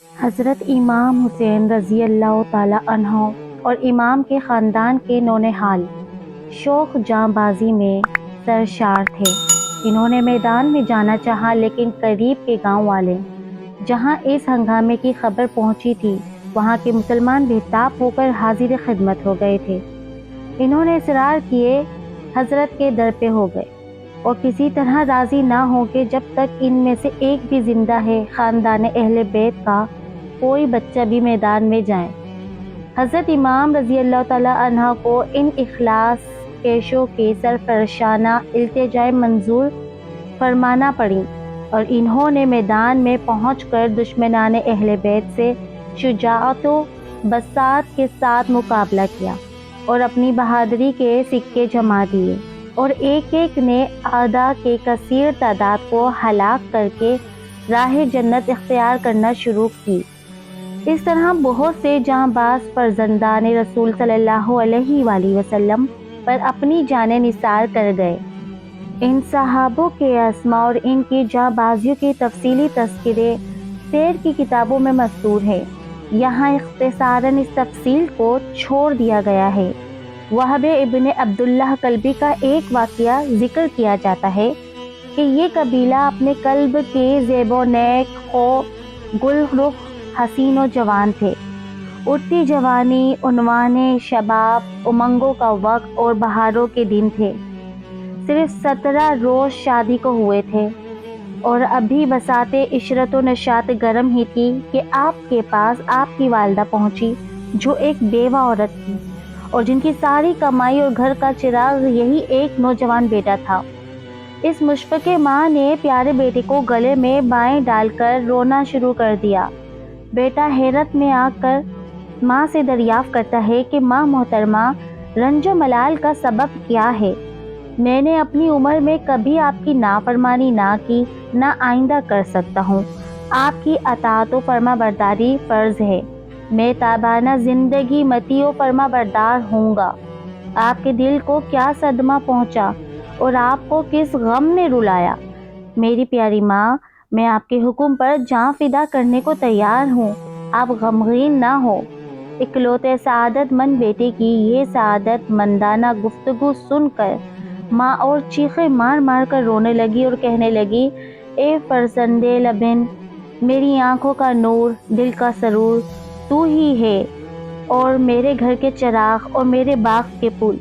حضرت امام حسین رضی اللہ تعالیٰ عنہ اور امام کے خاندان کے نونہال شوق جاں بازی میں سرشار تھے۔ انہوں نے میدان میں جانا چاہا، لیکن قریب کے گاؤں والے جہاں اس ہنگامے کی خبر پہنچی تھی وہاں کے مسلمان بےتاب ہو کر حاضر خدمت ہو گئے تھے۔ انہوں نے اصرار کیے، حضرت کے در پہ ہو گئے اور کسی طرح راضی نہ ہوں کہ جب تک ان میں سے ایک بھی زندہ ہے خاندان اہل بیت کا کوئی بچہ بھی میدان میں جائے۔ حضرت امام رضی اللہ تعالیٰ عنہ کو ان اخلاص کیشوں کی سرفرشانہ التجائیں منظور فرمانا پڑیں اور انہوں نے میدان میں پہنچ کر دشمنان اہل بیت سے شجاعت و بساط کے ساتھ مقابلہ کیا اور اپنی بہادری کے سکے جما دیے، اور ایک ایک نے اعداء کے کثیر تعداد کو ہلاک کر کے راہ جنت اختیار کرنا شروع کی۔ اس طرح بہت سے جاں باز فرزندان رسول صلی اللہ علیہ وآلہ وسلم پر اپنی جانیں نثار کر گئے۔ ان صحابوں کے اسماء اور ان کی جاں بازیوں کے تفصیلی تذکرے سیر کی کتابوں میں مذکور ہے۔ یہاں اختصاراً اس تفصیل کو چھوڑ دیا گیا ہے۔ وہب ابن عبداللہ کلبی کا ایک واقعہ ذکر کیا جاتا ہے کہ یہ قبیلہ اپنے قلب کے زیب و نیک خو گل رخ حسین و جوان تھے۔ اٹھتی جوانی، عنوان شباب، امنگوں کا وقت اور بہاروں کے دن تھے۔ صرف 17 روز شادی کو ہوئے تھے اور ابھی بساط عشرت و نشاط گرم ہی تھی کہ آپ کے پاس آپ کی والدہ پہنچی، جو ایک بیوہ عورت تھی اور جن کی ساری کمائی اور گھر کا چراغ یہی ایک نوجوان بیٹا تھا۔ اس مشفقہ ماں نے پیارے بیٹے کو گلے میں بائیں ڈال کر رونا شروع کر دیا۔ بیٹا حیرت میں آ کر ماں سے دریافت کرتا ہے کہ ماں محترمہ، رنج و ملال کا سبب کیا ہے؟ میں نے اپنی عمر میں کبھی آپ کی نافرمانی نہ کی، نہ آئندہ کر سکتا ہوں۔ آپ کی اطاعت و فرما برداری فرض ہے۔ میں تابانہ زندگی مطیع و فرما بردار ہوں گا۔ آپ کے دل کو کیا صدمہ پہنچا اور آپ کو کس غم نے رلایا؟ میری پیاری ماں، میں آپ کے حکم پر جاں فدا کرنے کو تیار ہوں، آپ غمگین نہ ہو۔ اکلوتے سعادت مند بیٹے کی یہ سعادت مندانہ گفتگو سن کر ماں اور چیخیں مار مار کر رونے لگی اور کہنے لگی، اے فرزند لبن، میری آنکھوں کا نور، دل کا سرور تو ہی ہے، اور میرے گھر کے چراغ اور میرے باغ کے پھول۔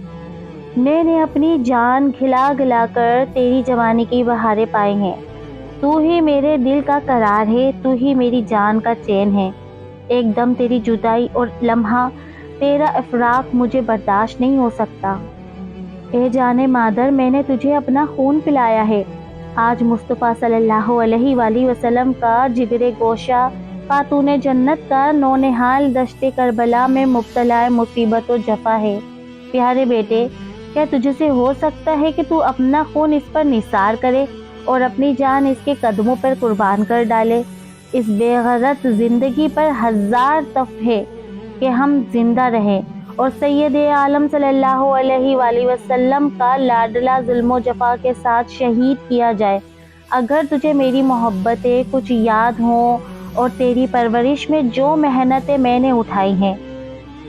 میں نے اپنی جان کھلا گلا کر تیری جوانی کی بہاریں پائی ہیں۔ تو ہی میرے دل کا قرار ہے، تو ہی میری جان کا چین ہے۔ ایک دم تیری جدائی اور لمحہ تیرا افراق مجھے برداشت نہیں ہو سکتا۔ اے جان مادر، میں نے تجھے اپنا خون پلایا ہے۔ آج مصطفیٰ صلی اللہ علیہ وآلہ وسلم کا جگر گوشہ خاتون جنت کا نونہال دشت کربلا میں مبتلا مصیبت و جفا ہے۔ پیارے بیٹے، کیا تجھ سے ہو سکتا ہے کہ تو اپنا خون اس پر نثار کرے اور اپنی جان اس کے قدموں پر قربان کر ڈالے؟ اس بے غرض زندگی پر ہزار تف ہے کہ ہم زندہ رہیں اور سید عالم صلی اللہ علیہ وآلہ وسلم کا لاڈلا ظلم و جفا کے ساتھ شہید کیا جائے۔ اگر تجھے میری محبتیں کچھ یاد ہوں اور تیری پرورش میں جو محنتیں میں نے اٹھائی ہیں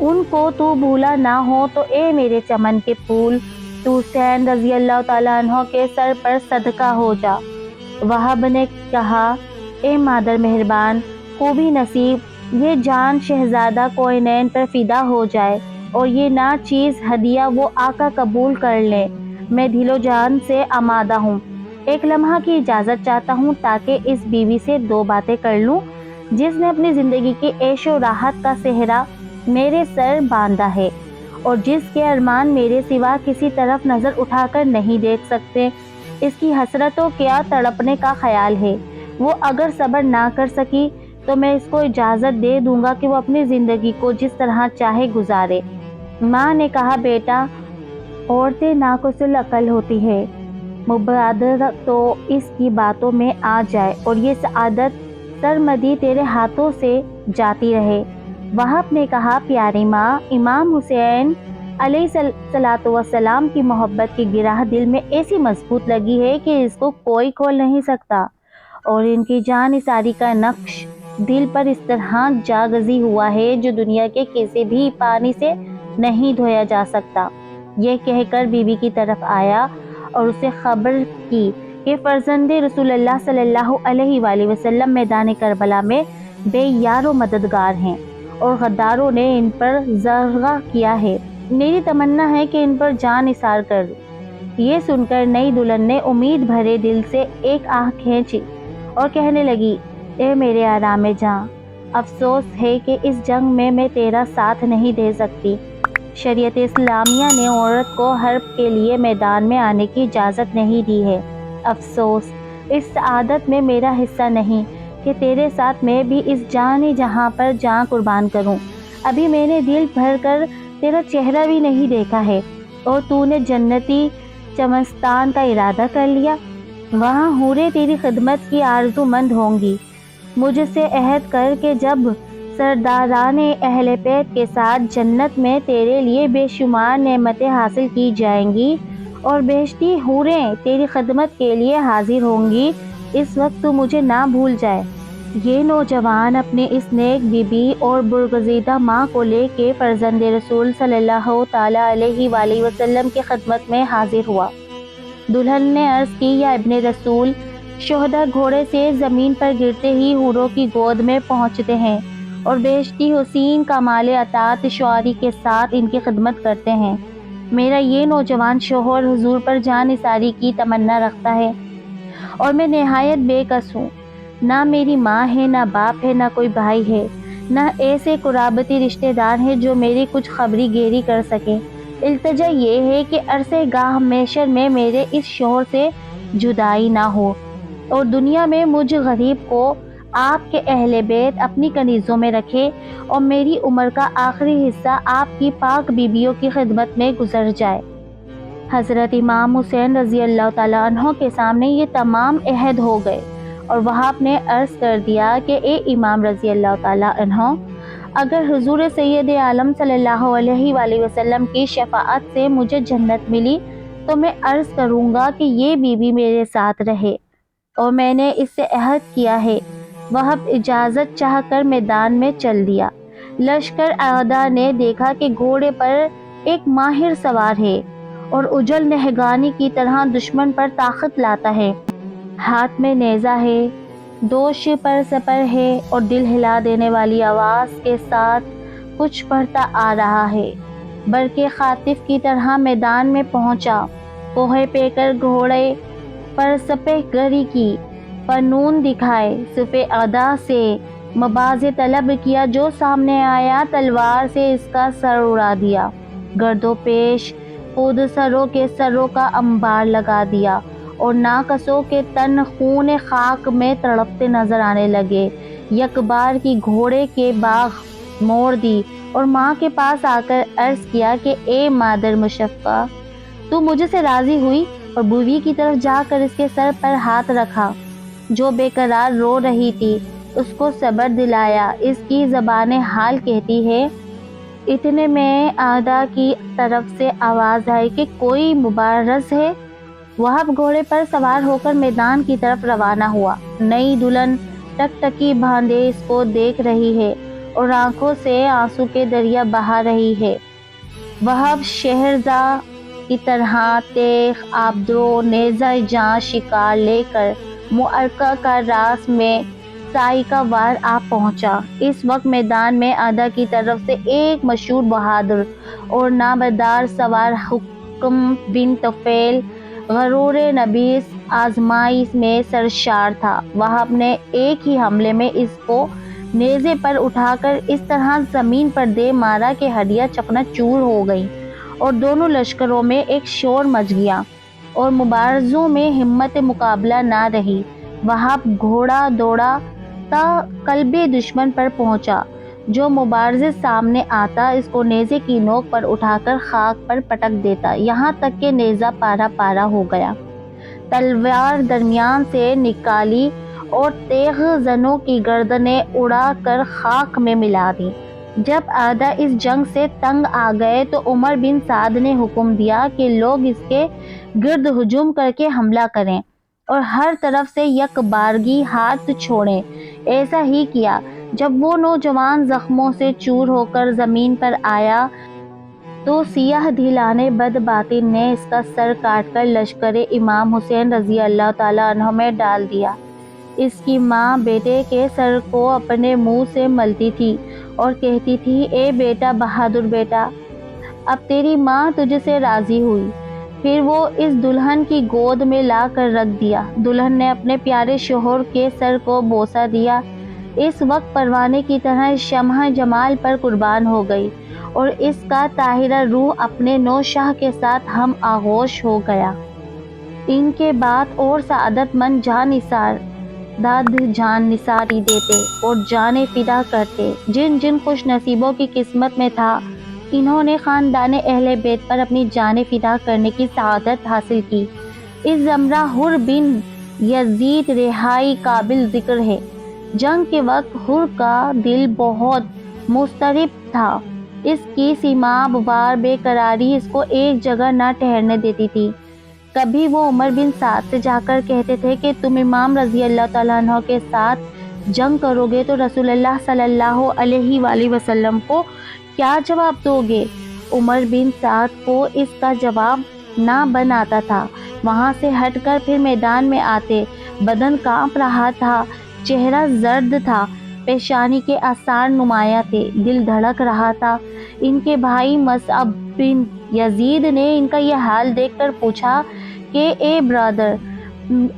ان کو تو بھولا نہ ہو، تو اے میرے چمن کے پھول، تو حسین رضی اللہ تعالیٰ عنہ کے سر پر صدقہ ہو جا۔ وہب نے کہا، اے مادر مہربان، خوبی نصیب، یہ جان شہزادہ کوہینین پر فدا ہو جائے اور یہ ناچیز ہدیہ وہ آقا قبول کر لیں۔ میں دل و جان سے آمادہ ہوں۔ ایک لمحہ کی اجازت چاہتا ہوں تاکہ اس بیوی سے 2 باتیں کر لوں جس نے اپنی زندگی کی عیش و راحت کا صحرا میرے سر باندھا ہے اور جس کے ارمان میرے سوا کسی طرف نظر اٹھا کر نہیں دیکھ سکتے۔ اس کی حسرتوں کیا تڑپنے کا خیال ہے۔ وہ اگر صبر نہ کر سکی تو میں اس کو اجازت دے دوں گا کہ وہ اپنی زندگی کو جس طرح چاہے گزارے۔ ماں نے کہا، بیٹا، عورتیں ناقص العقل ہوتی ہے، مبادرت تو اس کی باتوں میں آ جائے اور یہ سعادت سرمدی تیرے ہاتھوں سے جاتی رہے۔ وہب نے کہا، پیاری ماں، امام حسین علیہ الصلوۃ والسلام کی محبت کی گرہ دل میں ایسی مضبوط لگی ہے کہ اس کو کوئی کھول نہیں سکتا، اور ان کی جان نثاری کا نقش دل پر اس طرح جاگزی ہوا ہے جو دنیا کے کسی بھی پانی سے نہیں دھویا جا سکتا۔ یہ کہہ کر بیوی کی طرف آیا اور اسے خبر کی کہ فرزند رسول اللہ صلی اللہ علیہ وآلہ وسلم میدان کربلا میں بے یار و مددگار ہیں اور غداروں نے ان پر زرغہ کیا ہے۔ میری تمنا ہے کہ ان پر جان نثار کر دوں۔ یہ سن کر نئی دلہن نے امید بھرے دل سے ایک آہ کھینچی اور کہنے لگی، اے میرے آرام جاں، افسوس ہے کہ اس جنگ میں تیرا ساتھ نہیں دے سکتی۔ شریعت اسلامیہ نے عورت کو حرب کے لیے میدان میں آنے کی اجازت نہیں دی ہے۔ افسوس، اس سعادت میں میرا حصہ نہیں کہ تیرے ساتھ میں بھی اس جان جہاں پر جان قربان کروں۔ ابھی میں نے دل بھر کر تیرا چہرہ بھی نہیں دیکھا ہے اور تو نے جنتی چمنستان کا ارادہ کر لیا۔ وہاں حوریں تیری خدمت کی آرزو مند ہوں گی۔ مجھ سے عہد کر کہ جب سرداران اہل بیت کے ساتھ جنت میں تیرے لیے بے شمار نعمتیں حاصل کی جائیں گی اور بہشتی حوریں تیری خدمت کے لیے حاضر ہوں گی، اس وقت تو مجھے نہ بھول جائے۔ یہ نوجوان اپنے اس نیک بیوی اور برگزیدہ ماں کو لے کے فرزند رسول صلی اللہ تعالی علیہ وآلہ وسلم کی خدمت میں حاضر ہوا۔ دلہن نے عرض کی، یا ابن رسول، شہداء گھوڑے سے زمین پر گرتے ہی حوروں کی گود میں پہنچتے ہیں اور بہشتی حسین کمال اطاعت شعاری کے ساتھ ان کی خدمت کرتے ہیں۔ میرا یہ نوجوان شوہر حضور پر جان نثاری کی تمنا رکھتا ہے اور میں نہایت بے کس ہوں۔ نہ میری ماں ہے، نہ باپ ہے، نہ کوئی بھائی ہے، نہ ایسے قرابتی رشتہ دار ہیں جو میری کچھ خبری گیری کر سکیں۔ التجا یہ ہے کہ عرصہ گاہ محشر میں میرے اس شوہر سے جدائی نہ ہو اور دنیا میں مجھ غریب کو آپ کے اہل بیت اپنی کنیزوں میں رکھے اور میری عمر کا آخری حصہ آپ کی پاک بیویوں کی خدمت میں گزر جائے۔ حضرت امام حسین رضی اللہ تعالیٰ عنہ کے سامنے یہ تمام عہد ہو گئے اور وہاب نے عرض کر دیا کہ اے امام رضی اللہ تعالیٰ عنہ، اگر حضور سید عالم صلی اللہ علیہ وآلہ وسلم کی شفاعت سے مجھے جنت ملی تو میں عرض کروں گا کہ یہ بیوی میرے ساتھ رہے اور میں نے اس سے عہد کیا ہے۔ وہاب اجازت چاہ کر میدان میں چل دیا۔ لشکر اعداء نے دیکھا کہ گھوڑے پر ایک ماہر سوار ہے اور اجل نہگانی کی طرح دشمن پر طاقت لاتا ہے۔ ہاتھ میں نیزہ ہے، دوش پر سپر ہے اور دل ہلا دینے والی آواز کے ساتھ کچھ پڑھتا آ رہا ہے۔ برق خاطف کی طرح میدان میں پہنچا، کوہ پہ کر گھوڑے پر سپہ گری کی، فنون دکھائے، صف اعداء سے مباز طلب کیا، جو سامنے آیا تلوار سے اس کا سر اڑا دیا۔ گرد و پیش خود سروں کے سروں کا انبار لگا دیا اور ناقصوں کے تن خون خاک میں تڑپتے نظر آنے لگے۔ یک بار کی گھوڑے کے باغ موڑ دی اور ماں کے پاس آ کر عرض کیا کہ اے مادر مشفقہ، تو مجھ سے راضی ہوئی؟ اور بیوی کی طرف جا کر اس کے سر پر ہاتھ رکھا جو بے قرار رو رہی تھی، اس کو صبر دلایا۔ اس کی زبان حال کہتی ہے، اتنے میں اعداء کی طرف سے آواز آئی کہ کوئی مبارز ہے؟ وہاب گھوڑے پر سوار ہو کر میدان کی طرف روانہ ہوا۔ نئی دلہن ٹکٹکی باندھے اس کو دیکھ رہی ہے اور آنکھوں سے آنسو کے دریا بہا رہی ہے۔ وہاب شہرزاد کی طرح تیغ، آبدرو، نیزہ جاں شکار لے کر معرکہ کا راس میں صاعقہ وار آ پہنچا۔ اس وقت میدان میں اعداء کی طرف سے ایک مشہور بہادر اور نامدار سوار حکم بن طفیل غرور نبیس آزمائش میں سرشار تھا۔ وہاب نے ایک ہی حملے میں اس کو نیزے پر اٹھا کر اس طرح زمین پر دے مارا کہ ہڈیاں چکنا چور ہو گئیں اور دونوں لشکروں میں ایک شور مچ گیا اور مبارزوں میں ہمت مقابلہ نہ رہی۔ وہاب گھوڑا دوڑا تا قلب دشمن پر پہنچا۔ جو مبارز سامنے آتا اس کو نیزے کی نوک پر اٹھا کر خاک پر پٹک دیتا، یہاں تک کہ نیزہ پارا پارا ہو گیا۔ تلوار درمیان سے نکالی اور تیغ زنوں کی گردنیں اڑا کر خاک میں ملا دی۔ جب اعداء اس جنگ سے تنگ آ گئے تو عمر بن سعد نے حکم دیا کہ لوگ اس کے گرد ہجوم کر کے حملہ کریں۔ اور ہر طرف سے یک بارگی ہاتھ چھوڑیں۔ ایسا ہی کیا۔ جب وہ نوجوان زخموں سے چور ہو کر زمین پر آیا تو سیاہ دھلانے بد باطن نے اس کا سر کاٹ کر لشکر امام حسین رضی اللہ تعالیٰ عنہ میں ڈال دیا۔ اس کی ماں بیٹے کے سر کو اپنے منہ سے ملتی تھی اور کہتی تھی، اے بیٹا، بہادر بیٹا، اب تیری ماں تجھ سے راضی ہوئی۔ پھر وہ اس دلہن کی گود میں لا کر رکھ دیا۔ دلہن نے اپنے پیارے شوہر کے سر کو بوسہ دیا۔ اس وقت پروانے کی طرح شمع جمال پر قربان ہو گئی اور اس کا طاہرہ روح اپنے نو شاہ کے ساتھ ہم آغوش ہو گیا۔ ان کے بعد اور سعادت مند جان نثار داد جان نثاری دیتے اور جانیں فدا کرتے۔ جن جن خوش نصیبوں کی قسمت میں تھا، انہوں نے خاندان اہل بیت پر اپنی جانیں فدا کرنے کی سعادت حاصل کی۔ اس زمرہ حر بن یزید رہائی قابل ذکر ہے۔ جنگ کے وقت حر کا دل بہت مضطرب تھا۔ اس کی سیماب وار بے قراری اس کو ایک جگہ نہ ٹھہرنے دیتی تھی۔ کبھی وہ عمر بن سعد سے جا کر کہتے تھے کہ تم امام رضی اللہ تعالیٰ عنہ کے ساتھ جنگ کرو گے تو رسول اللہ صلی اللہ علیہ وآلہ وسلم کو کیا جواب دو گے؟ عمر بن سعد کو اس کا جواب نہ بن آتا تھا۔ وہاں سے ہٹ کر پھر میدان میں آتے۔ بدن کانپ رہا تھا، چہرہ زرد تھا، پیشانی کے آثار نمایاں تھے، دل دھڑک رہا تھا۔ ان کے بھائی مصعب بن یزید نے ان کا یہ حال دیکھ کر پوچھا کہ اے برادر،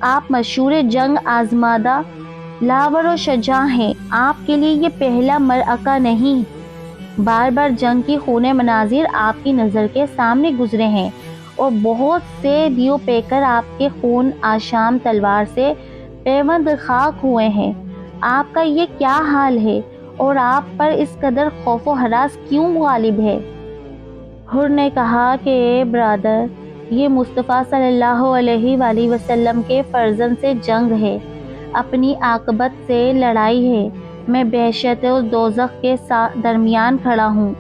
آپ مشہور جنگ آزمادہ لاور و شجاع ہیں، آپ کے لیے یہ پہلا معرکہ نہیں؟ بار بار جنگ کی خونِ مناظر آپ کی نظر کے سامنے گزرے ہیں اور بہت سے دیو پیکر آپ کے خون آشام تلوار سے پیوند خاک ہوئے ہیں۔ آپ کا یہ کیا حال ہے اور آپ پر اس قدر خوف و ہراس کیوں غالب ہے؟ حر نے کہا کہ اے برادر، یہ مصطفیٰ صلی اللہ علیہ وآلہ وسلم کے فرزند سے جنگ ہے، اپنی عاقبت سے لڑائی ہے۔ میں بہشت و دوزخ کے درمیان کھڑا ہوں۔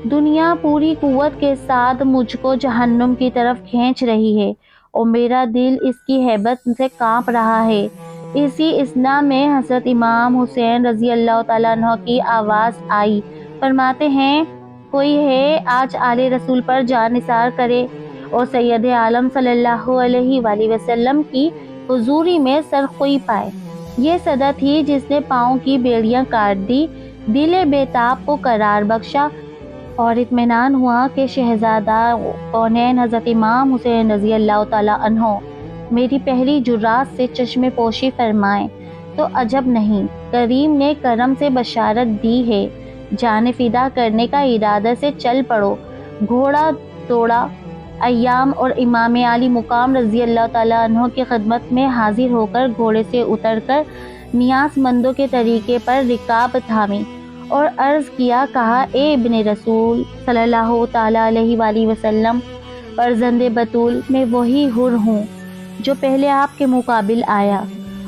دنیا پوری قوت کے ساتھ مجھ کو جہنم کی طرف کھینچ رہی ہے اور میرا دل اس کی ہیبت سے کانپ رہا ہے۔ اسی اثنا میں حضرت امام حسین رضی اللہ تعالیٰ عنہ کی آواز آئی، فرماتے ہیں، کوئی ہے آج آل رسول پر جان نثار کرے اور سید عالم صلی اللہ علیہ وآلہ وسلم کی حضوری میں سرخوئی پائے۔ یہ صدا تھی جس نے پاؤں کی بیڑیاں کاٹ دی، دل بیتاب کو قرار بخشا اور اطمینان ہوا کہ شہزادہ کونین حضرت امام حسین رضی اللہ تعالیٰ عنہ میری پہلی جرات سے چشم پوشی فرمائیں تو عجب نہیں۔ کریم نے کرم سے بشارت دی ہے، جان فدا کرنے کا ارادہ سے چل پڑو۔ گھوڑا دوڑا۔ ایام اور امام عالی مقام رضی اللہ تعالیٰ عنہ کی خدمت میں حاضر ہو کر گھوڑے سے اتر کر نیاز مندوں کے طریقے پر رکاب تھامی اور عرض کیا، کہا، اے ابن رسول صلی اللہ تعالیٰ علیہ وآلہ وسلم، فرزند بطول، میں وہی حر ہوں جو پہلے آپ کے مقابل آیا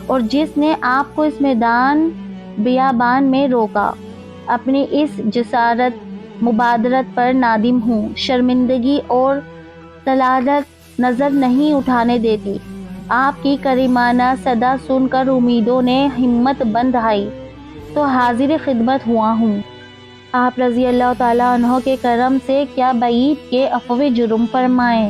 اور جس نے آپ کو اس میدان بیابان میں روکا۔ اپنی اس جسارت مبادرت پر نادم ہوں۔ شرمندگی اور ضلالت نظر نہیں اٹھانے دیتی۔ آپ کی کریمانہ صدا سن کر امیدوں نے ہمت بند آئی تو حاضر خدمت ہوا ہوں۔ آپ رضی اللہ تعالیٰ عنہ کے کرم سے کیا بعید کے عفو جرم فرمائیں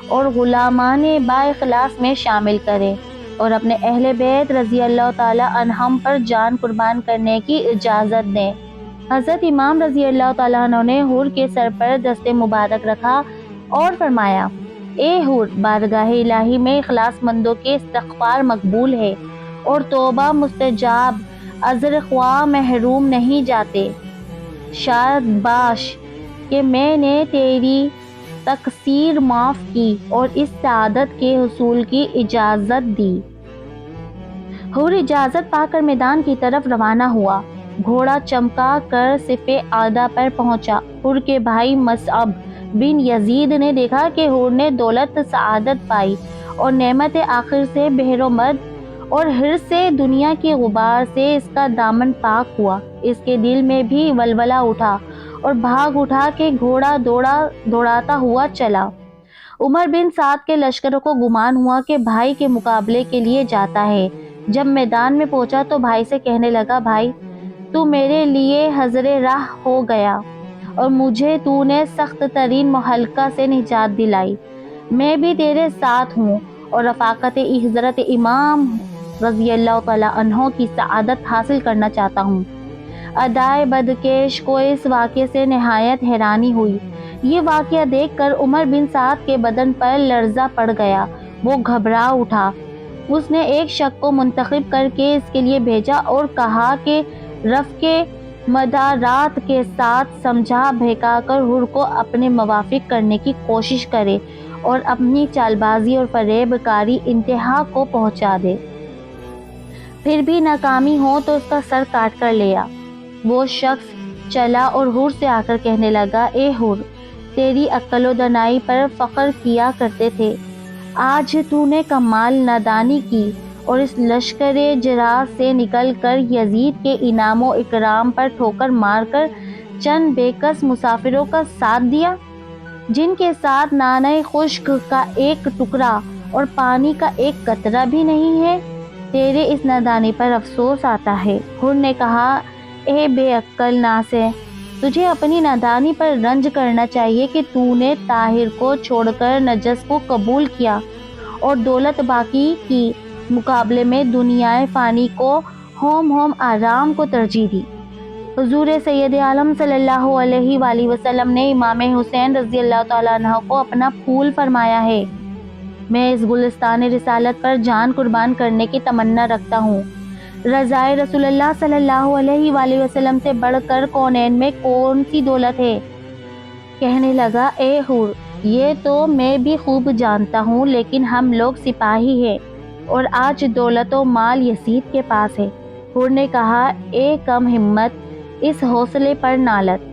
اور غلامان با اخلاص میں شامل کریں اور اپنے اہل بیت رضی اللہ تعالیٰ عنہم پر جان قربان کرنے کی اجازت دیں۔ حضرت امام رضی اللہ تعالیٰ عنہ نے حر کے سر پر دست مبارک رکھا اور فرمایا، اے حر، بارگاہ الہی میں اخلاص مندوں کے استغفار مقبول ہے اور توبہ مستجاب، عذر خواہ محروم نہیں جاتے۔ شاد باش کہ میں نے تیری تقصیر معاف کی اور اس سعادت کے حصول کی اجازت دی۔ حر اجازت پا کر میدان کی طرف روانہ ہوا۔ گھوڑا چمکا کر صف اعداء پر پہنچا۔ حر کے بھائی مصعب بن یزید نے دیکھا کہ حر نے دولت سعادت پائی اور نعمت آخر سے بہرومند اور حرص سے دنیا کی غبار سے اس کا دامن پاک ہوا۔ اس کے دل میں بھی ولولہ اٹھا اور بھاگ اٹھا کہ گھوڑا دوڑاتا ہوا چلا۔ عمر بن سعد کے لشکروں کو گمان ہوا کہ بھائی کے مقابلے کے لیے جاتا ہے۔ جب میدان میں پہنچا تو بھائی سے کہنے لگا، بھائی تو میرے لیے حضر راہ ہو گیا اور مجھے تو نے سخت ترین مہلکہ سے نجات دلائی۔ میں بھی تیرے ساتھ ہوں اور رفاقت حضرت امام رضی اللہ تعالیٰ عنہ کی سعادت حاصل کرنا چاہتا ہوں۔ ادائے بدکیش کو اس واقعے سے نہایت حیرانی ہوئی۔ یہ واقعہ دیکھ کر عمر بن سعد کے بدن پر لرزہ پڑ گیا، وہ گھبرا اٹھا۔ اس نے ایک شخص کو منتخب کر کے اس کے لیے بھیجا اور کہا کہ رفق مدارات کے ساتھ سمجھا بہکا کر حر کو اپنے موافق کرنے کی کوشش کرے اور اپنی چال بازی اور فریب کاری انتہا کو پہنچا دے۔ پھر بھی ناکامی ہو تو اس کا سر کاٹ کر لیا۔ وہ شخص چلا اور حر سے آ کر کہنے لگا، اے حر، تیری عقل و دانائی پر فخر کیا کرتے تھے، آج تو نے کمال نادانی کی اور اس لشکر جراح سے نکل کر یزید کے انعام و اکرام پر ٹھوکر مار کر چند بے کس مسافروں کا ساتھ دیا، جن کے ساتھ نانہ خشک کا ایک ٹکڑا اور پانی کا ایک قطرہ بھی نہیں ہے۔ تیرے اس نادانی پر افسوس آتا ہے۔ حر نے کہا، اے بے عقل ناسے، تجھے اپنی نادانی پر رنج کرنا چاہیے کہ تو نے طاہر کو چھوڑ کر نجس کو قبول کیا اور دولت باقی کی مقابلے میں دنیائے فانی کو ہوم آرام کو ترجیح دی۔ حضور سید عالم صلی اللہ علیہ وآلہ وسلم نے امام حسین رضی اللہ تعالیٰ عنہ کو اپنا پھول فرمایا ہے۔ میں اس گلستان رسالت پر جان قربان کرنے کی تمنا رکھتا ہوں۔ رضائے رسول اللہ صلی اللہ علیہ وآلہ وسلم سے بڑھ کر کونین میں کون سی دولت ہے؟ کہنے لگا، اے حر، یہ تو میں بھی خوب جانتا ہوں، لیکن ہم لوگ سپاہی ہیں اور آج دولت و مال یزید کے پاس ہے۔ حر نے کہا، اے کم ہمت، اس حوصلے پر نالت،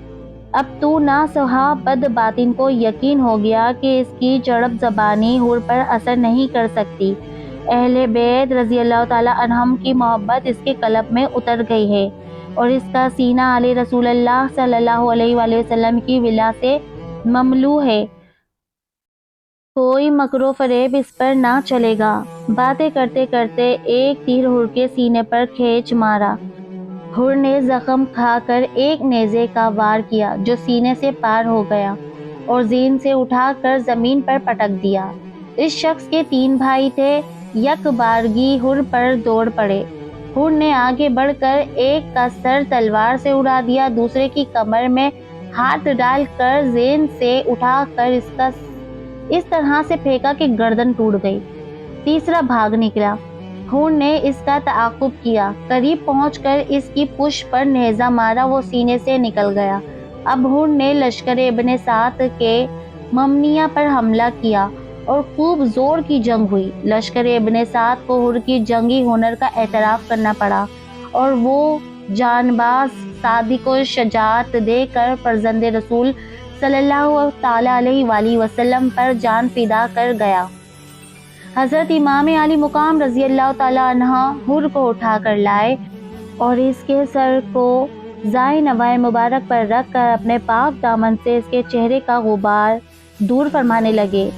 اب تو نہ سہا بد باطن کو یقین ہو گیا کہ اس کی چڑب زبانی حر پر اثر نہیں کر سکتی۔ اہل بیت رضی اللہ تعالیٰ عنہم کی محبت اس کے قلب میں اتر گئی ہے اور اس کا سینہ آل رسول اللہ صلی اللہ علیہ وآلہ وسلم کی ولا سے مملو ہے۔ کوئی مکر و فریب اس پر نہ چلے گا۔ باتیں کرتے کرتے ایک تیر حر کے سینے پر کھینچ مارا۔ حر نے زخم کھا کر ایک نیزے کا وار کیا جو سینے سے پار ہو گیا اور زین سے اٹھا کر زمین پر پٹک دیا۔ اس شخص کے 3 بھائی تھے، یک بارگی حر پر دوڑ پڑے۔ حر نے آگے بڑھ کر ایک کا سر تلوار سے اڑا دیا، دوسرے کی کمر میں ہاتھ ڈال کر زین سے اٹھا کر اس طرح سے پھینکا کہ گردن ٹوٹ گئی۔ تیسرا بھاگ نکلا۔ حر نے اس کا تعاقب کیا، قریب پہنچ کر اس کی پشت پر نیزہ مارا، وہ سینے سے نکل گیا۔ اب حر نے لشکر ابن سعد کے ممنیہ پر حملہ کیا اور خوب زور کی جنگ ہوئی۔ لشکر ابن سعد کو حر کی جنگی ہنر کا اعتراف کرنا پڑا اور وہ جان باز صادق و شجاعت دے کر فرزند رسول صلی اللہ تعالیٰ علیہ وآلہ وسلم پر جان فدا کر گیا۔ حضرت امام علی مقام رضی اللہ تعالیٰ عنہ حر کو اٹھا کر لائے اور اس کے سر کو زائے نوائے مبارک پر رکھ کر اپنے پاک دامن سے اس کے چہرے کا غبار دور فرمانے لگے۔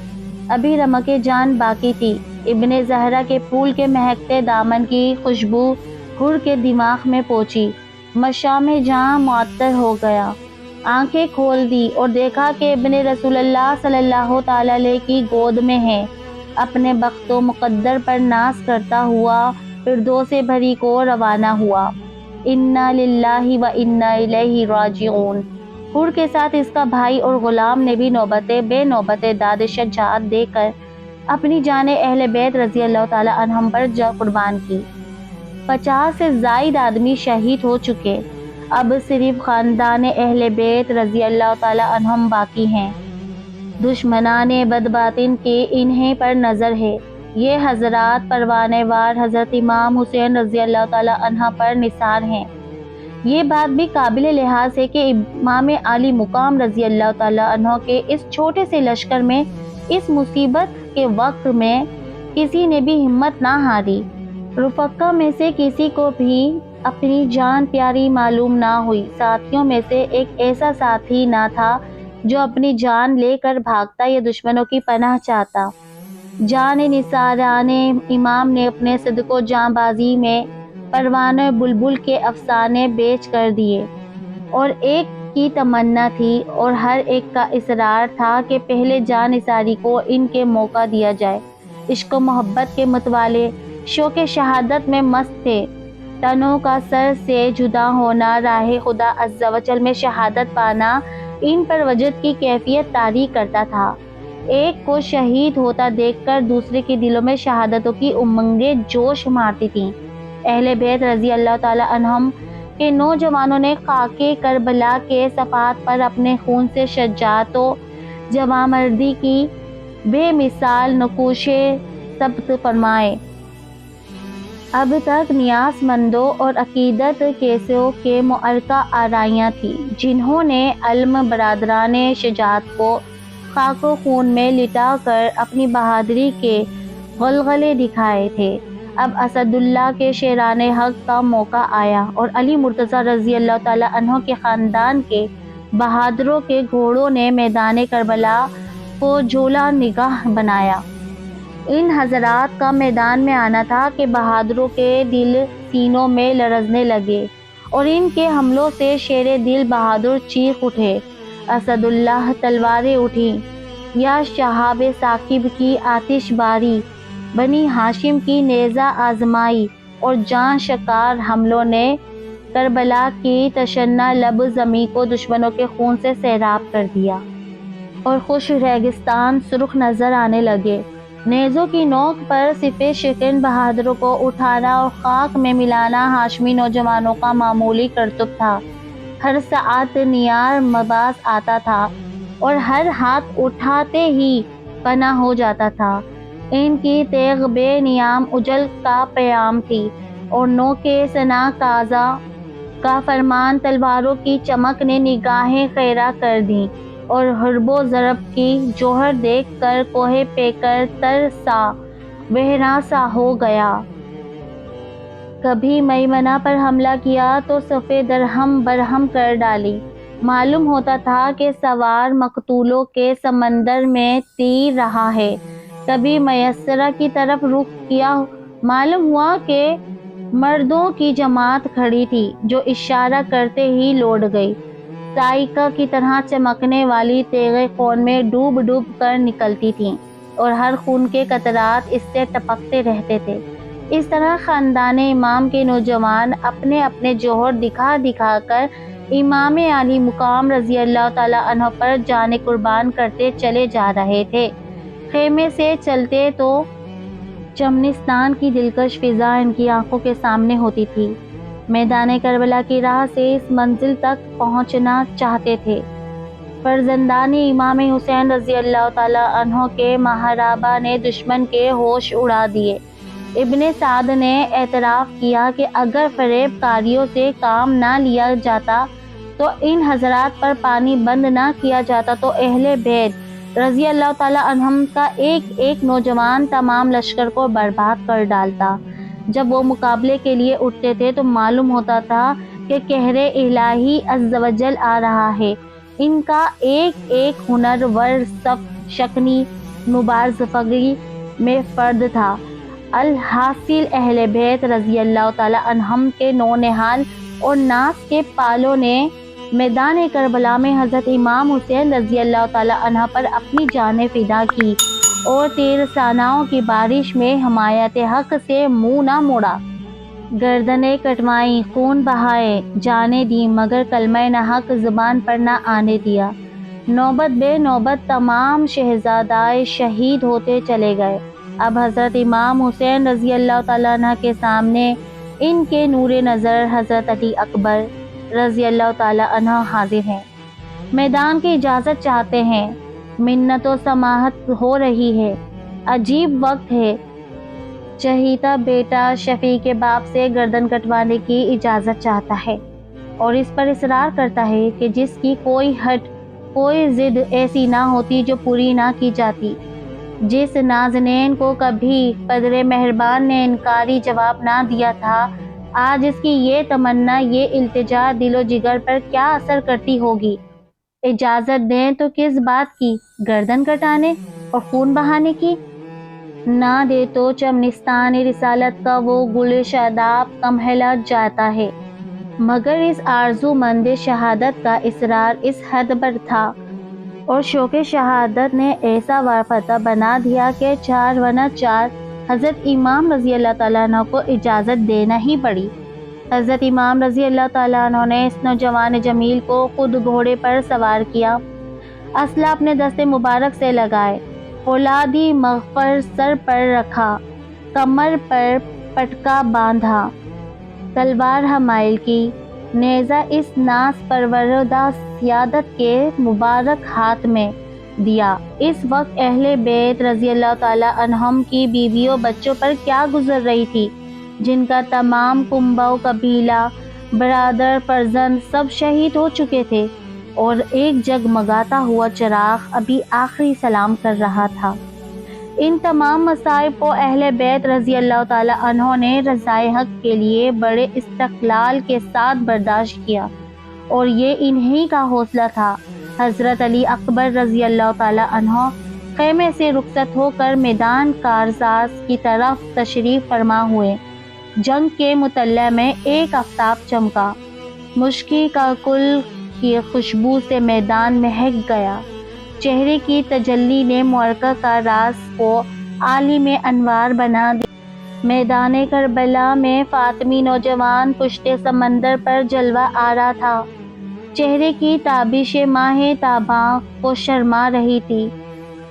ابھی رمق جان باقی تھی۔ ابن زہرا کے پھول کے مہکتے دامن کی خوشبو حر کے دماغ میں پہنچی، مشام جاں معطر ہو گیا۔ آنکھیں کھول دی اور دیکھا کہ ابن رسول اللہ صلی اللہ تعالیٰ علیہ کی گود میں ہے۔ اپنے بخت و مقدر پر ناز کرتا ہوا فردوس بھری کو روانہ ہوا۔ انا للہ و انا الیہ راجعون۔ حر کے ساتھ اس کا بھائی اور غلام نے بھی بے نوبت داد شجاعت دے کر اپنی جان اہل بیت رضی اللہ تعالیٰ عنہم پر جا قربان کی۔ 50 سے زائد آدمی شہید ہو چکے، اب صرف خاندان اہل بیت رضی اللہ تعالیٰ عنہم باقی ہیں۔ دشمنان بد باطن کی انہیں پر نظر ہے۔ یہ حضرات پروانے وار حضرت امام حسین رضی اللہ تعالیٰ عنہ پر نثار ہیں۔ یہ بات بھی قابل لحاظ ہے کہ امام علی مقام رضی اللہ تعالیٰ عنہ کے اس چھوٹے سے لشکر میں اس مصیبت کے وقت میں کسی نے بھی ہمت نہ ہاری۔ رفقا میں سے کسی کو بھی اپنی جان پیاری معلوم نہ ہوئی۔ ساتھیوں میں سے ایک ایسا ساتھی نہ تھا جو اپنی جان لے کر بھاگتا یا دشمنوں کی پناہ چاہتا۔ جان نثاران امام نے اپنے صدق و جاں بازی میں پروانہ بلبل کے افسانے بیچ کر دیے، اور ایک کی تمنا تھی اور ہر ایک کا اصرار تھا کہ پہلے جان نثاری کو ان کے موقع دیا جائے۔ عشق و محبت کے متوالے شوق شہادت میں مست تھے۔ تنوں کا سر سے جدا ہونا، راہ خدا عز و جل میں شہادت پانا ان پر وجد کی کیفیت طاری کرتا تھا۔ ایک کو شہید ہوتا دیکھ کر دوسرے کے دلوں میں شہادتوں کی امنگیں جوش مارتی تھیں۔ اہل بیت رضی اللہ تعالی عنہم کے نوجوانوں نے خاک کربلا کے صفحات پر اپنے خون سے شجاعت و جوانمردی کی بے مثال نقوشیں ثبت فرمائے۔ اب تک نیاز مندوں اور عقیدت کیسوں کے معرکہ آرائیاں تھیں، جنہوں نے علم برادران شجاعت کو خاک و خون میں لٹا کر اپنی بہادری کے غلغلے دکھائے تھے۔ اب اسد اللہ کے شیران حق کا موقع آیا اور علی مرتضیٰ رضی اللہ تعالی عنہ کے خاندان کے بہادروں کے گھوڑوں نے میدان کربلا کو جولا نگاہ بنایا۔ ان حضرات کا میدان میں آنا تھا کہ بہادروں کے دل سینوں میں لرزنے لگے اور ان کے حملوں سے شیر دل بہادر چیخ اٹھے: اسد اللہ! تلواریں اٹھیں یا شہاب ثاقب کی آتش باری، بنی ہاشم کی نیزہ آزمائی، اور جان شکار حملوں نے کربلا کی تشنہ لب زمیں کو دشمنوں کے خون سے سیراب کر دیا، اور خوش ریگستان سرخ نظر آنے لگے۔ نیزوں کی نوک پر سپہ شکن بہادروں کو اٹھانا اور خاک میں ملانا ہاشمی نوجوانوں کا معمولی کرتب تھا۔ ہر ساعت نیار مباز آتا تھا اور ہر ہاتھ اٹھاتے ہی فنا ہو جاتا تھا۔ ان کی تیغ بے نیام اجل کا پیام تھی اور نوک ثنا قاضا کا فرمان۔ تلواروں کی چمک نے نگاہیں خیرہ کر دیں اور حرب و ضرب کی جوہر دیکھ کر کوہ پیکر تر سا ویراں سا ہو گیا۔ کبھی میمنہ پر حملہ کیا تو صف درہم برہم کر ڈالی۔ معلوم ہوتا تھا کہ سوار مقتولوں کے سمندر میں تیر رہا ہے۔ کبھی میسرہ کی طرف رخ کیا، معلوم ہوا کہ مردوں کی جماعت کھڑی تھی جو اشارہ کرتے ہی لوٹ گئی۔ صاعقہ کی طرح چمکنے والی تیغیں خون میں ڈوب ڈوب کر نکلتی تھیں اور ہر خون کے قطرات اس سے ٹپکتے رہتے تھے۔ اس طرح خاندان امام کے نوجوان اپنے اپنے جوہر دکھا دکھا کر امام عالی مقام رضی اللہ تعالی عنہ پر جان قربان کرتے چلے جا رہے تھے۔ خیمے سے چلتے تو چمنستان کی دلکش فضا ان کی آنکھوں کے سامنے ہوتی تھی۔ میدان کربلا کی راہ سے اس منزل تک پہنچنا چاہتے تھے۔ فرزندان امام حسین رضی اللہ تعالی عنہ کے محاربہ نے دشمن کے ہوش اڑا دیے۔ ابن سعد نے اعتراف کیا کہ اگر فریب کاریوں سے کام نہ لیا جاتا تو ان حضرات پر پانی بند نہ کیا جاتا تو اہل بیت رضی اللہ تعالی عنہم کا ایک ایک نوجوان تمام لشکر کو برباد کر ڈالتا۔ جب وہ مقابلے کے لیے اٹھتے تھے تو معلوم ہوتا تھا کہ قہر الہی عز و جل آ رہا ہے۔ ان کا ایک ایک ہنر ور، صف، شکنی، مبارزگی میں فرد تھا۔ الحاصل اہل بیت رضی اللہ تعالی عنہم کے نونہال اور ناز کے پالوں نے میدان کربلا میں حضرت امام حسین رضی اللہ تعالی عنہ پر اپنی جانیں فدا کی اور تیر سانحوں کی بارش میں حمایت حق سے منہ نہ موڑا۔ گردنیں کٹوائیں، خون بہائے، جانیں دیں، مگر کلمہ حق زبان پر نہ آنے دیا۔ نوبت بے نوبت تمام شہزادائے شہید ہوتے چلے گئے۔ اب حضرت امام حسین رضی اللہ تعالیٰ عنہ کے سامنے ان کے نور نظر حضرت علی اکبر رضی اللہ تعالیٰ عنہ حاضر ہیں۔ میدان کی اجازت چاہتے ہیں۔ منت و سماحت ہو رہی ہے۔ عجیب وقت ہے۔ چہیتا بیٹا شفیع کے باپ سے گردن کٹوانے کی اجازت چاہتا ہے اور اس پر اصرار کرتا ہے کہ جس کی کوئی ہٹ، کوئی ضد ایسی نہ ہوتی جو پوری نہ کی جاتی۔ جس نازنین کو کبھی قدر مہربان نے انکاری جواب نہ دیا تھا، آج اس کی یہ تمنا، یہ التجا دل و جگر پر کیا اثر کرتی ہوگی۔ اجازت دیں تو کس بات کی؟ گردن کٹانے اور خون بہانے کی؟ نہ دے تو چمنستان رسالت کا وہ گل شاداب کمہلا جاتا ہے۔ مگر اس آرزو مند شہادت کا اصرار اس حد پر تھا اور شوق شہادت نے ایسا وارفتہ بنا دیا کہ 4 حضرت امام رضی اللہ تعالیٰ عنہ کو اجازت دینا ہی پڑی۔ حضرت امام رضی اللہ تعالیٰ عنہ نے اس نوجوان جمیل کو خود گھوڑے پر سوار کیا، اسلحہ اپنے دستے مبارک سے لگائے، فولادی مغفر سر پر رکھا، کمر پر پٹکا باندھا، تلوار حمائل کی، نیزہ اس ناز پروردہ سیادت کے مبارک ہاتھ میں دیا۔ اس وقت اہل بیت رضی اللہ تعالیٰ عنہم کی بیویوں بچوں پر کیا گزر رہی تھی، جن کا تمام کنبہ و قبیلہ، برادر، فرزند سب شہید ہو چکے تھے، اور ایک جگمگاتا ہوا چراغ ابھی آخری سلام کر رہا تھا۔ ان تمام مصائب کو اہل بیت رضی اللہ تعالیٰ عنہ نے رضائے حق کے لیے بڑے استقلال کے ساتھ برداشت کیا، اور یہ انہی کا حوصلہ تھا۔ حضرت علی اکبر رضی اللہ تعالیٰ عنہ خیمے سے رخصت ہو کر میدان کارزاز کی طرف تشریف فرما ہوئے۔ جنگ کے مطلع میں ایک آفتاب چمکا، مشکی کاکل کی خوشبو سے میدان مہک گیا۔ چہرے کی تجلی نے معرکہ کا راز کو عالم انوار بنا دیا۔ میدان کربلا میں فاطمی نوجوان پشت سمندر پر جلوہ آرا تھا، چہرے کی تابش ماہ تاباں کو شرما رہی تھی۔